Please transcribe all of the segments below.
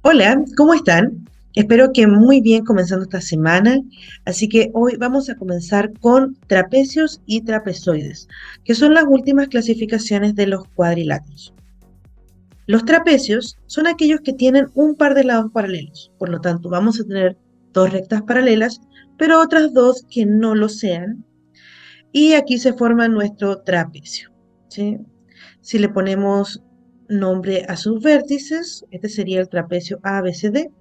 Hola, ¿cómo están? Espero que muy bien comenzando esta semana. Así que hoy vamos a comenzar con trapecios y trapezoides, que son las últimas clasificaciones de los cuadriláteros. Los trapecios son aquellos que tienen un par de lados paralelos, por lo tanto vamos a tener dos rectas paralelas, pero otras dos que no lo sean, y aquí se forma nuestro trapecio, ¿sí? Si le ponemos nombre a sus vértices, este sería el trapecio ABCD.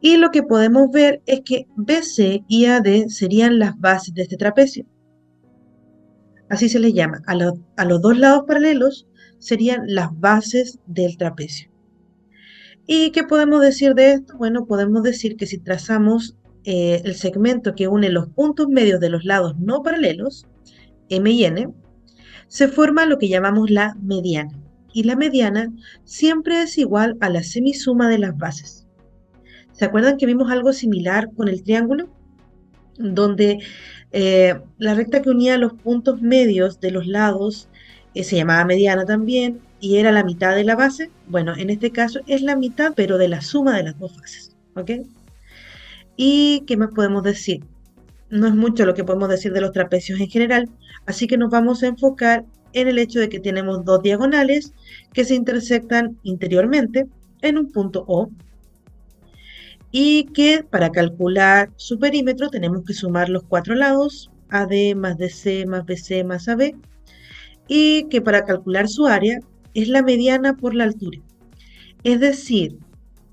Y lo que podemos ver es que BC y AD serían las bases de este trapecio. Así se les llama. A los dos lados paralelos serían las bases del trapecio. ¿Y qué podemos decir de esto? Bueno, podemos decir que si trazamos el segmento que une los puntos medios de los lados no paralelos, M y N, se forma lo que llamamos la mediana. Y la mediana siempre es igual a la semisuma de las bases. ¿Se acuerdan que vimos algo similar con el triángulo? Donde la recta que unía los puntos medios de los lados se llamaba mediana también y era la mitad de la base. Bueno, en este caso es la mitad, pero de la suma de las dos bases. ¿Ok? ¿Y qué más podemos decir? No es mucho lo que podemos decir de los trapecios en general, así que nos vamos a enfocar en el hecho de que tenemos dos diagonales que se intersectan interiormente en un punto O y que para calcular su perímetro tenemos que sumar los cuatro lados, AD más DC más BC más AB, y que para calcular su área es la mediana por la altura. Es decir,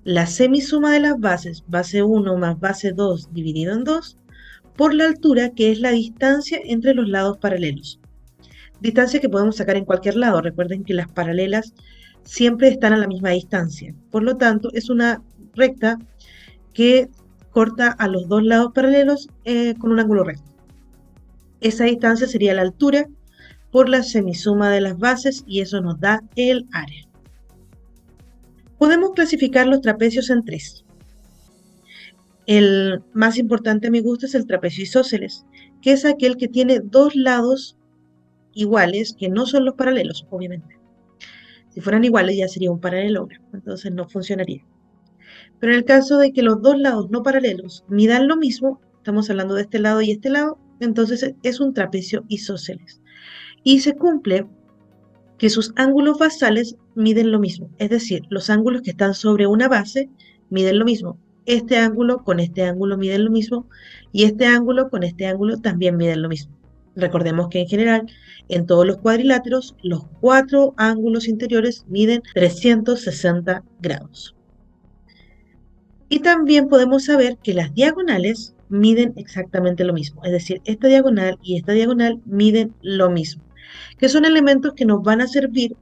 la semisuma de las bases, base 1 más base 2 dividido en 2, por la altura que es la distancia entre los lados paralelos. Distancia que podemos sacar en cualquier lado. Recuerden que las paralelas siempre están a la misma distancia. Por lo tanto, es una recta que corta a los dos lados paralelos con un ángulo recto. Esa distancia sería la altura por la semisuma de las bases y eso nos da el área. Podemos clasificar los trapecios en tres. El más importante a mi gusto es el trapecio isósceles, que es aquel que tiene dos lados iguales, que no son los paralelos, obviamente. Si fueran iguales ya sería un paralelogramo, entonces no funcionaría. Pero en el caso de que los dos lados no paralelos midan lo mismo, estamos hablando de este lado y este lado, entonces es un trapecio isósceles. Y se cumple que sus ángulos basales miden lo mismo, es decir, los ángulos que están sobre una base miden lo mismo. Este ángulo con este ángulo miden lo mismo y este ángulo con este ángulo también miden lo mismo. Recordemos que en general, en todos los cuadriláteros, los cuatro ángulos interiores miden 360 grados. Y también podemos saber que las diagonales miden exactamente lo mismo, es decir, esta diagonal y esta diagonal miden lo mismo, que son elementos que nos van a servir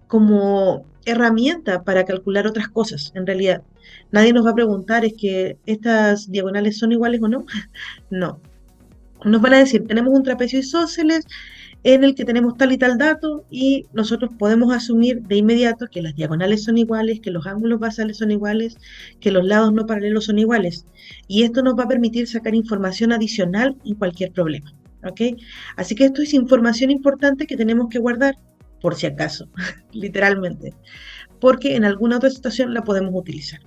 como herramienta para calcular otras cosas, en realidad. Nadie nos va a preguntar, ¿es que estas diagonales son iguales o no? No. Nos van a decir, tenemos un trapecio isósceles en el que tenemos tal y tal dato y nosotros podemos asumir de inmediato que las diagonales son iguales, que los ángulos basales son iguales, que los lados no paralelos son iguales. Y esto nos va a permitir sacar información adicional en cualquier problema. ¿Ok? Así que esto es información importante que tenemos que guardar por si acaso, literalmente, porque en alguna otra situación la podemos utilizar.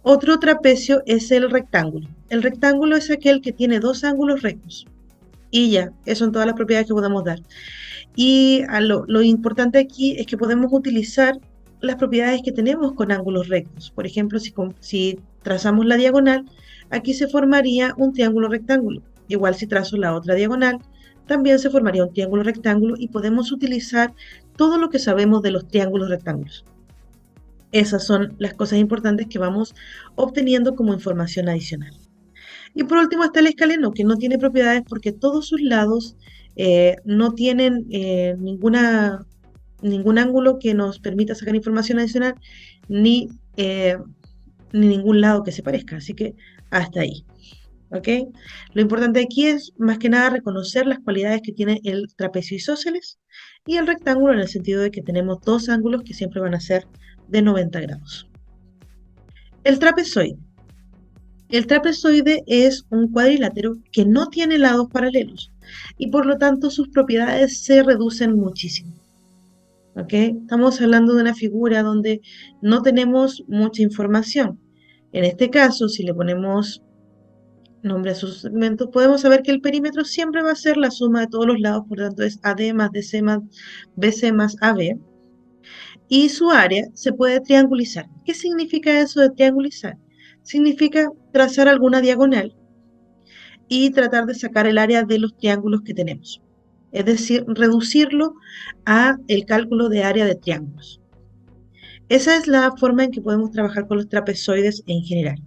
Otro trapecio es el rectángulo. El rectángulo es aquel que tiene dos ángulos rectos. Y ya, eso son todas las propiedades que podemos dar. Y lo importante aquí es que podemos utilizar las propiedades que tenemos con ángulos rectos. Por ejemplo, si trazamos la diagonal, aquí se formaría un triángulo rectángulo. Igual si trazo la otra diagonal, también se formaría un triángulo rectángulo y podemos utilizar todo lo que sabemos de los triángulos rectángulos. Esas son las cosas importantes que vamos obteniendo como información adicional. Y por último está el escaleno, que no tiene propiedades porque todos sus lados no tienen ningún ángulo que nos permita sacar información adicional, ni, eh, ni ningún lado que se parezca. Así que hasta ahí. ¿Ok? Lo importante aquí es más que nada reconocer las cualidades que tiene el trapecio isósceles y el rectángulo en el sentido de que tenemos dos ángulos que siempre van a ser de 90 grados. El trapezoide. El trapezoide es un cuadrilátero que no tiene lados paralelos y por lo tanto sus propiedades se reducen muchísimo. ¿ok? Estamos hablando de una figura donde no tenemos mucha información. En este caso, si le ponemos nombre a su segmento, podemos saber que el perímetro siempre va a ser la suma de todos los lados, por lo tanto es AD más DC más BC más AB, y su área se puede triangulizar. ¿Qué significa eso de triangulizar? Significa trazar alguna diagonal y tratar de sacar el área de los triángulos que tenemos. Es decir, reducirlo a el cálculo de área de triángulos. Esa es la forma en que podemos trabajar con los trapezoides en general.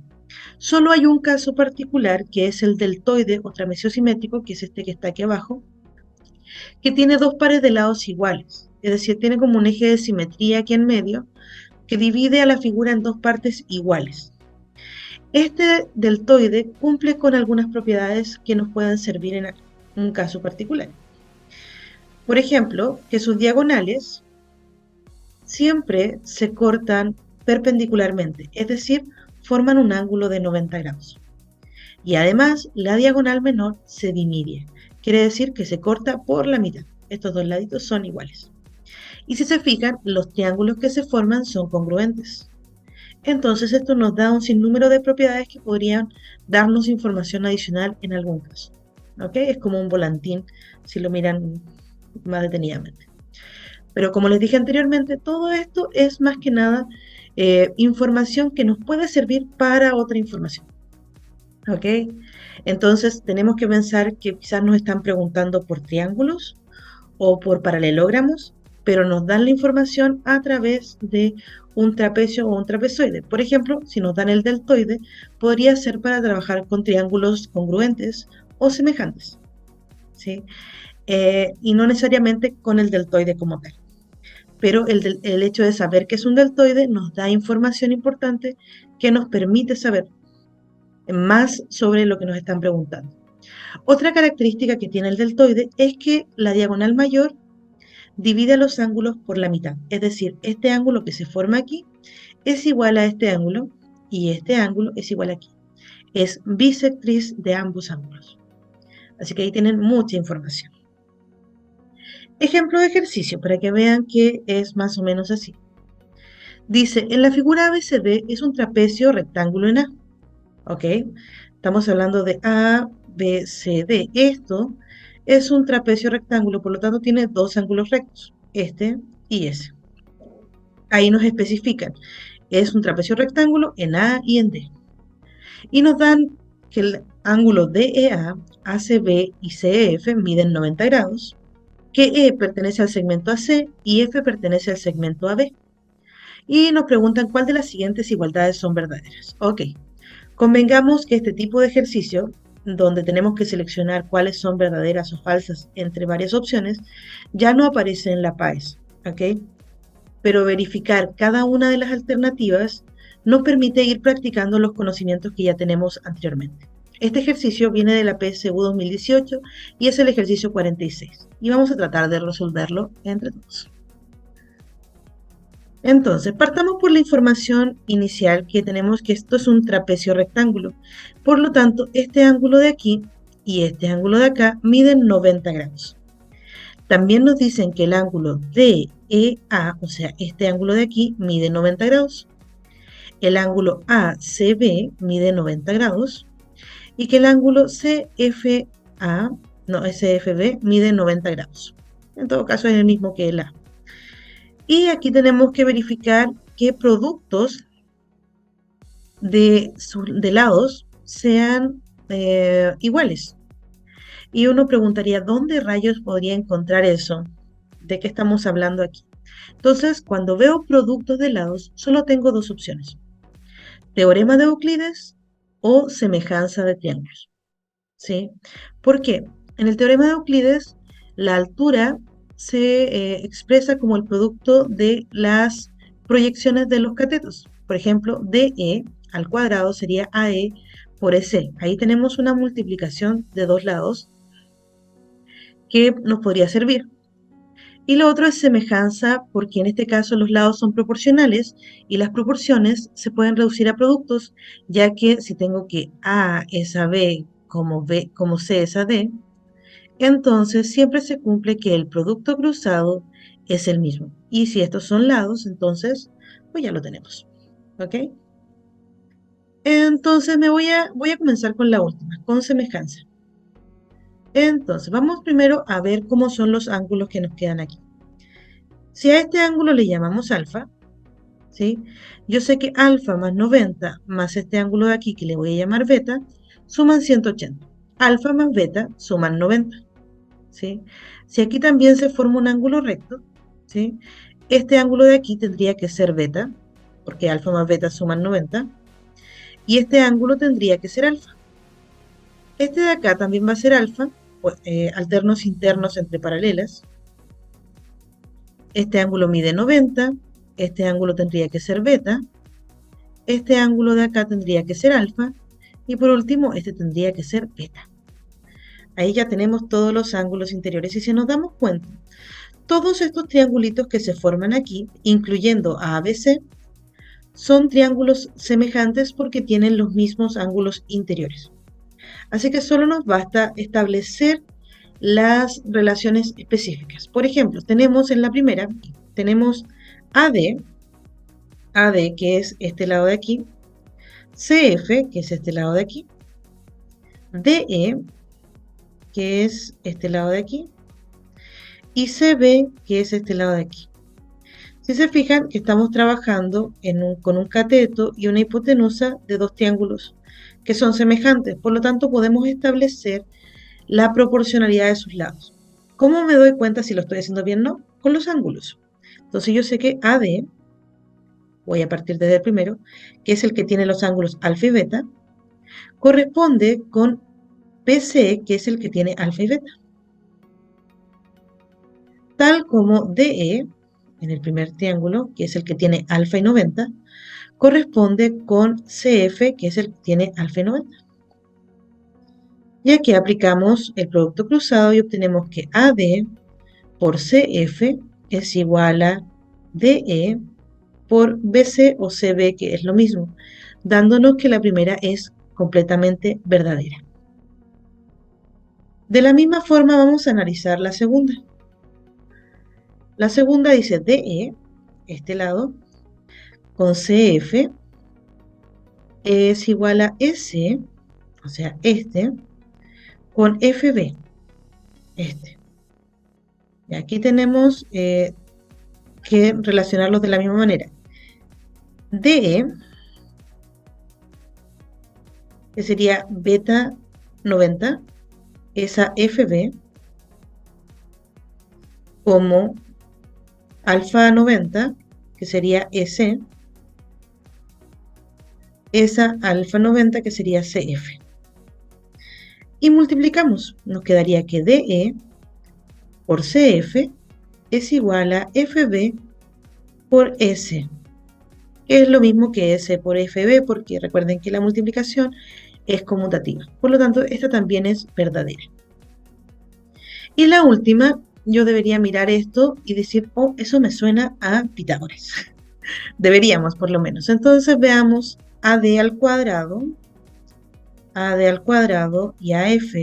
Solo hay un caso particular, que es el deltoide o trapecio simétrico, que es este que está aquí abajo, que tiene dos pares de lados iguales. Es decir, tiene como un eje de simetría aquí en medio, que divide a la figura en dos partes iguales. Este deltoide cumple con algunas propiedades que nos pueden servir en un caso particular. Por ejemplo, que sus diagonales siempre se cortan perpendicularmente, es decir, forman un ángulo de 90 grados. Y además, la diagonal menor se divide, quiere decir que se corta por la mitad. Estos dos laditos son iguales. Y si se fijan, los triángulos que se forman son congruentes. Entonces, esto nos da un sinnúmero de propiedades que podrían darnos información adicional en algún caso. ¿Ok? Es como un volantín si lo miran más detenidamente. Pero como les dije anteriormente, todo esto es más que nada información que nos puede servir para otra información. ¿Ok? Entonces tenemos que pensar que quizás nos están preguntando por triángulos o por paralelogramos, pero nos dan la información a través de un trapecio o un trapezoide. Por ejemplo, si nos dan el deltoide, podría ser para trabajar con triángulos congruentes o semejantes, ¿sí? Y no necesariamente con el deltoide como tal. Pero el hecho de saber que es un deltoide nos da información importante que nos permite saber más sobre lo que nos están preguntando. Otra característica que tiene el deltoide es que la diagonal mayor divide los ángulos por la mitad. Es decir, este ángulo que se forma aquí es igual a este ángulo y este ángulo es igual aquí. Es bisectriz de ambos ángulos. Así que ahí tienen mucha información. Ejemplo de ejercicio para que vean que es más o menos así. Dice, en la figura ABCD es un trapecio rectángulo en A. ¿Ok? Estamos hablando de A, B, C, D. Esto es un trapecio rectángulo, por lo tanto tiene dos ángulos rectos, este y ese. Ahí nos especifican, es un trapecio rectángulo en A y en D. Y nos dan que el ángulo DEA, ACB y CEF miden 90 grados, que E pertenece al segmento AC y F pertenece al segmento AB. Y nos preguntan cuál de las siguientes igualdades son verdaderas. Ok, convengamos que este tipo de ejercicio, donde tenemos que seleccionar cuáles son verdaderas o falsas entre varias opciones, ya no aparece en la PAES, ¿ok? Pero verificar cada una de las alternativas nos permite ir practicando los conocimientos que ya tenemos anteriormente. Este ejercicio viene de la PSU 2018 y es el ejercicio 46. Y vamos a tratar de resolverlo entre todos. Entonces, partamos por la información inicial que tenemos que esto es un trapecio rectángulo. Por lo tanto, este ángulo de aquí y este ángulo de acá miden 90 grados. También nos dicen que el ángulo DEA, o sea, este ángulo de aquí, mide 90 grados. El ángulo ACB mide 90 grados. Y que el ángulo CFB mide 90 grados. En todo caso, es el mismo que el A. Y aquí tenemos que verificar qué productos de lados sean iguales. Y uno preguntaría, ¿dónde rayos podría encontrar eso? ¿De qué estamos hablando aquí? Entonces, cuando veo productos de lados, solo tengo dos opciones. Teorema de Euclides o semejanza de triángulos. ¿Sí? ¿Por qué? En el teorema de Euclides, la altura se expresa como el producto de las proyecciones de los catetos. Por ejemplo, DE al cuadrado sería AE por EC. Ahí tenemos una multiplicación de dos lados que nos podría servir. Y lo otro es semejanza, porque en este caso los lados son proporcionales y las proporciones se pueden reducir a productos, ya que si tengo que A es a B como C es a D, entonces siempre se cumple que el producto cruzado es el mismo. Y si estos son lados, entonces, pues ya lo tenemos. ¿Ok? Entonces voy a comenzar con la última, con semejanza. Entonces, vamos primero a ver cómo son los ángulos que nos quedan aquí. Si a este ángulo le llamamos alfa, ¿sí? Yo sé que alfa más 90 más este ángulo de aquí que le voy a llamar beta suman 180. Alfa más beta suman 90, ¿sí? Si aquí también se forma un ángulo recto, ¿sí? Este ángulo de aquí tendría que ser beta, porque alfa más beta suman 90, y este ángulo tendría que ser alfa. Este de acá también va a ser alfa, pues, alternos internos entre paralelas. Este ángulo mide 90, este ángulo tendría que ser beta, este ángulo de acá tendría que ser alfa, y por último, este tendría que ser beta. Ahí ya tenemos todos los ángulos interiores y si nos damos cuenta, todos estos triangulitos que se forman aquí, incluyendo a ABC, son triángulos semejantes porque tienen los mismos ángulos interiores. Así que solo nos basta establecer las relaciones específicas. Por ejemplo, tenemos en la primera, tenemos AD que es este lado de aquí, CF, que es este lado de aquí, DE, que es este lado de aquí, y CB, que es este lado de aquí. Si se fijan, estamos trabajando con un cateto y una hipotenusa de dos triángulos que son semejantes, por lo tanto podemos establecer la proporcionalidad de sus lados. ¿Cómo me doy cuenta si lo estoy haciendo bien o no? Con los ángulos. Entonces yo sé que AD, voy a partir desde el primero, que es el que tiene los ángulos alfa y beta, corresponde con BC, que es el que tiene alfa y beta. Tal como DE, en el primer triángulo, que es el que tiene alfa y 90, corresponde con CF, que es el que tiene alfa y 90. Y aquí aplicamos el producto cruzado y obtenemos que AD por CF es igual a DE por BC o CB, que es lo mismo, dándonos que la primera es completamente verdadera. De la misma forma vamos a analizar la segunda. La segunda dice DE, este lado, con CF es igual a S, o sea, este, con FB, este. Y aquí tenemos que relacionarlos de la misma manera. DE, que sería beta 90, esa FB, como alfa 90, que sería S, esa alfa 90, que sería CF. Y multiplicamos, nos quedaría que DE por CF es igual a FB por S, que es lo mismo que S por FB, porque recuerden que la multiplicación es conmutativa. Por lo tanto, esta también es verdadera. Y la última, yo debería mirar esto y decir, oh, eso me suena a Pitágoras. Deberíamos, por lo menos. Entonces veamos AD al cuadrado y AF.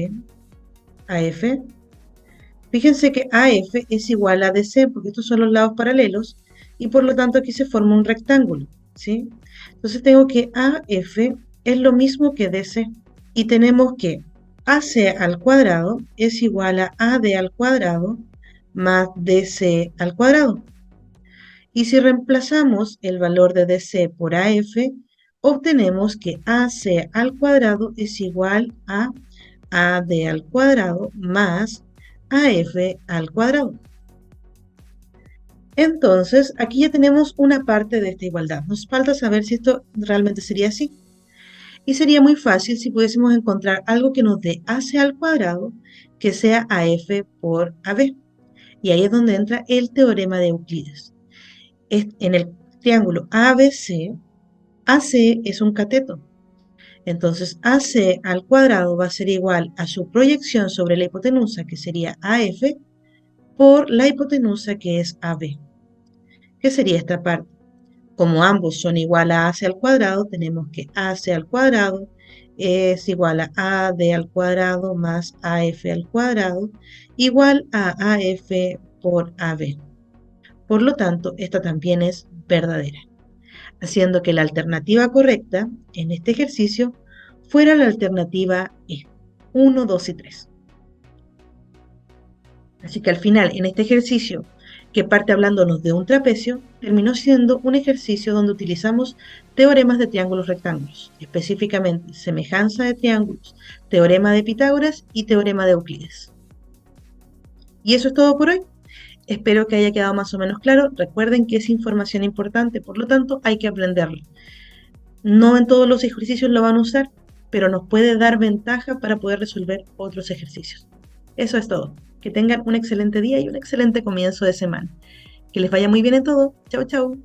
Fíjense que AF es igual a DC, porque estos son los lados paralelos, y por lo tanto aquí se forma un rectángulo, ¿sí? Entonces tengo que AF es lo mismo que DC, y tenemos que AC al cuadrado es igual a AD al cuadrado más DC al cuadrado. Y si reemplazamos el valor de DC por AF, obtenemos que AC al cuadrado es igual a AD al cuadrado más AF al cuadrado. Entonces, aquí ya tenemos una parte de esta igualdad. Nos falta saber si esto realmente sería así. Y sería muy fácil si pudiésemos encontrar algo que nos dé AC al cuadrado que sea AF por AB. Y ahí es donde entra el teorema de Euclides. En el triángulo ABC, AC es un cateto. Entonces, AC al cuadrado va a ser igual a su proyección sobre la hipotenusa, que sería AF, por la hipotenusa, que es AB. ¿Qué sería esta parte? Como ambos son igual a AC al cuadrado, tenemos que AC al cuadrado es igual a AD al cuadrado más AF al cuadrado, igual a AF por AB. Por lo tanto, esta también es verdadera, haciendo que la alternativa correcta en este ejercicio fuera la alternativa E, 1, 2 y 3. Así que al final, en este ejercicio, que parte hablándonos de un trapecio, terminó siendo un ejercicio donde utilizamos teoremas de triángulos rectángulos, específicamente semejanza de triángulos, teorema de Pitágoras y teorema de Euclides. Y eso es todo por hoy. Espero que haya quedado más o menos claro. Recuerden que es información importante, por lo tanto hay que aprenderla. No en todos los ejercicios lo van a usar, pero nos puede dar ventaja para poder resolver otros ejercicios. Eso es todo. Que tengan un excelente día y un excelente comienzo de semana. Que les vaya muy bien en todo. Chau, chau.